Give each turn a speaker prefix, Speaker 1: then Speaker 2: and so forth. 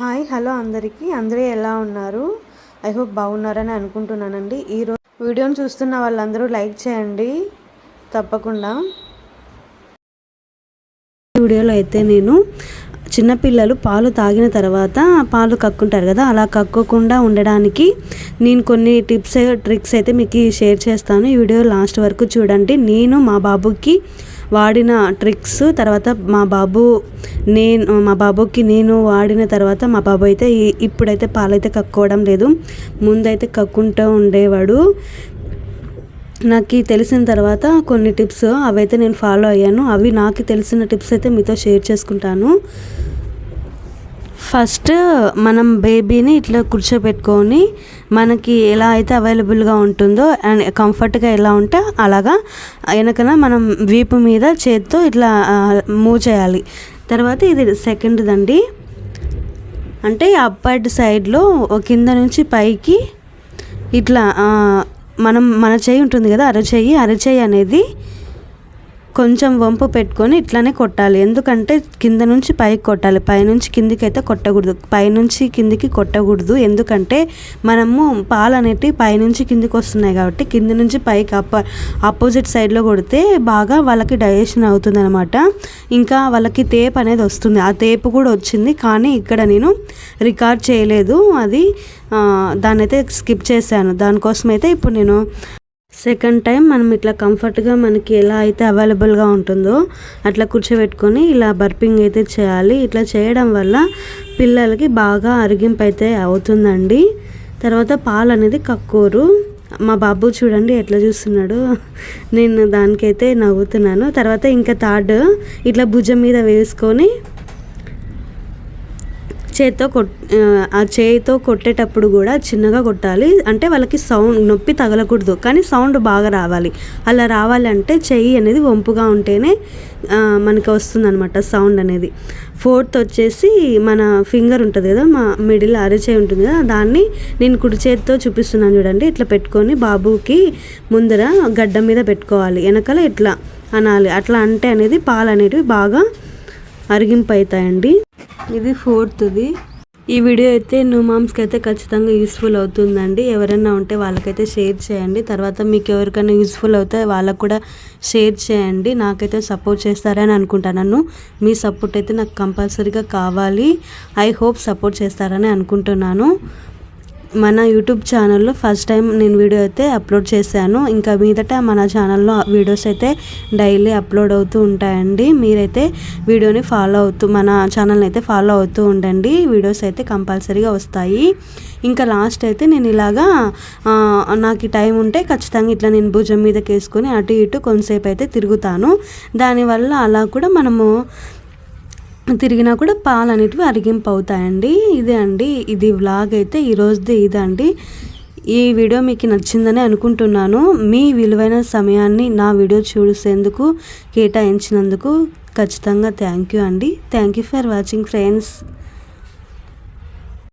Speaker 1: Hi hello అందరూ ఎలా ఉన్నారు? ఐ హోప్ బాగున్నారని అనుకుంటున్నానండి. ఈరోజు వీడియోని చూస్తున్న వాళ్ళందరూ లైక్ చేయండి తప్పకుండా. వీడియోలో అయితే నేను చిన్నపిల్లలు పాలు తాగిన తర్వాత పాలు కక్కుంటారు కదా, అలా కక్కకుండా ఉండడానికి నేను కొన్ని టిప్స్ ట్రిక్స్ అయితే మీకు షేర్ చేస్తాను. ఈ వీడియో లాస్ట్ వరకు చూడండి. నేను మా బాబుకి వాడిన ట్రిక్స్, తర్వాత మా బాబుకి నేను వాడిన తర్వాత మా బాబు అయితే ఇప్పుడైతే పాలైతే కక్కోవడం లేదు. ముందైతే కక్కుంటూ ఉండేవాడు. నాకు తెలిసిన తర్వాత కొన్ని టిప్స్ అవైతే నేను ఫాలో అయ్యాను. అవి నాకు తెలిసిన టిప్స్ అయితే మీతో షేర్ చేసుకుంటాను. ఫస్ట్ మనం బేబీని ఇట్లా కూర్చోబెట్టుకొని మనకి ఎలా అయితే అవైలబుల్గా ఉంటుందో అండ్ కంఫర్ట్గా ఎలా ఉంటే అలాగా వెనకన మనం వీపు మీద చేత్తో ఇట్లా మూవ్ చేయాలి. తర్వాత ఇది సెకండ్దండి, అంటే అప్పర్ సైడ్లో కింద నుంచి పైకి ఇట్లా మన చేయి ఉంటుంది కదా, అరచేయి అనేది కొంచెం వంపు పెట్టుకొని ఇట్లానే కొట్టాలి. ఎందుకంటే కింద నుంచి పైకి కొట్టాలి, పైనుంచి కిందికి అయితే కొట్టకూడదు. పైనుంచి కిందికి కొట్టకూడదు, ఎందుకంటే మనము పాలు అనేటివి పైనుంచి కిందికి వస్తున్నాయి కాబట్టి కింద నుంచి పైకి ఆపోజిట్ సైడ్లో కొడితే బాగా వాళ్ళకి డైజెషన్ అవుతుంది అనమాట. ఇంకా వాళ్ళకి తేపు అనేది వస్తుంది. ఆ తేపు కూడా వచ్చింది, కానీ ఇక్కడ నేను రికార్డ్ చేయలేదు. అది దాన్ని అయితే స్కిప్ చేశాను. దానికోసం అయితే ఇప్పుడు నేను సెకండ్ టైం మనం ఇట్లా కంఫర్ట్గా మనకి ఎలా అయితే అవైలబుల్గా ఉంటుందో అట్లా కూర్చోబెట్టుకొని ఇలా బర్పింగ్ అయితే చేయాలి. ఇట్లా చేయడం వల్ల పిల్లలకి బాగా అరిగింపు అయితే అవుతుందండి. తర్వాత పాలు అనేది కక్కోరు. మా బాబు చూడండి ఎట్లా చూస్తున్నాడు, నేను దానికైతే నవ్వుతున్నాను. తర్వాత ఇంకా థర్డ్, ఇట్లా భుజం మీద వేసుకొని చేతితో కొట్టేటప్పుడు కూడా చిన్నగా కొట్టాలి. అంటే వాళ్ళకి సౌండ్ నొప్పి తగలకూడదు, కానీ సౌండ్ బాగా రావాలి. అలా రావాలంటే చెయ్యి అనేది వంపుగా ఉంటేనే మనకి వస్తుందన్నమాట సౌండ్ అనేది. ఫోర్త్ వచ్చేసి మన ఫింగర్ ఉంటుంది కదా, మా మిడిల్ అరచేయి ఉంటుంది కదా, దాన్ని నేను కుడి చేతితో చూపిస్తున్నాను చూడండి. ఇట్లా పెట్టుకొని బాబుకి ముందర గడ్డ మీద పెట్టుకోవాలి, వెనకాల ఇట్లా అనాలి. అట్లా అంటే అనేది పాలు అనేటివి బాగా అరిగింపు అవుతాయండి. ఇది ఫోర్త్ది. ఈ వీడియో అయితే న్యూ మామ్స్కి అయితే ఖచ్చితంగా యూస్ఫుల్ అవుతుందండి. ఎవరైనా ఉంటే వాళ్ళకైతే షేర్ చేయండి. తర్వాత మీకు ఎవరికైనా యూస్ఫుల్ అవుతే వాళ్ళకు కూడా షేర్ చేయండి. నాకైతే సపోర్ట్ చేస్తారని అనుకుంటున్నాను. మీ సపోర్ట్ అయితే నాకు కంపల్సరీగా కావాలి. ఐ హోప్ సపోర్ట్ చేస్తారని అనుకుంటున్నాను. మన యూట్యూబ్ ఛానల్లో ఫస్ట్ టైం నేను వీడియో అయితే అప్లోడ్ చేశాను. ఇంకా మీదట మన ఛానల్లో వీడియోస్ అయితే డైలీ అప్లోడ్ అవుతూ ఉంటాయండి. మీరైతే వీడియోని మన ఛానల్ని అయితే ఫాలో అవుతూ ఉండండి. వీడియోస్ అయితే కంపల్సరీగా వస్తాయి. ఇంకా లాస్ట్ అయితే నేను ఇలాగా నాకు టైం ఉంటే ఖచ్చితంగా ఇట్లా నేను భుజం మీదకి వేసుకొని అటు ఇటు కొంతసేపు అయితే తిరుగుతాను. దానివల్ల అలా కూడా మనము తిరిగినా కూడా పాలు అనేటివి అరిగింపు అవుతాయండి. ఇదే అండి, ఇది వ్లాగ్ అయితే ఈరోజుది ఇదండి. ఈ వీడియో మీకు నచ్చిందని అనుకుంటున్నాను. మీ విలువైన సమయాన్ని నా వీడియో చూసేందుకు కేటాయించినందుకు ఖచ్చితంగా థ్యాంక్ యూ అండి. Thank you for watching friends.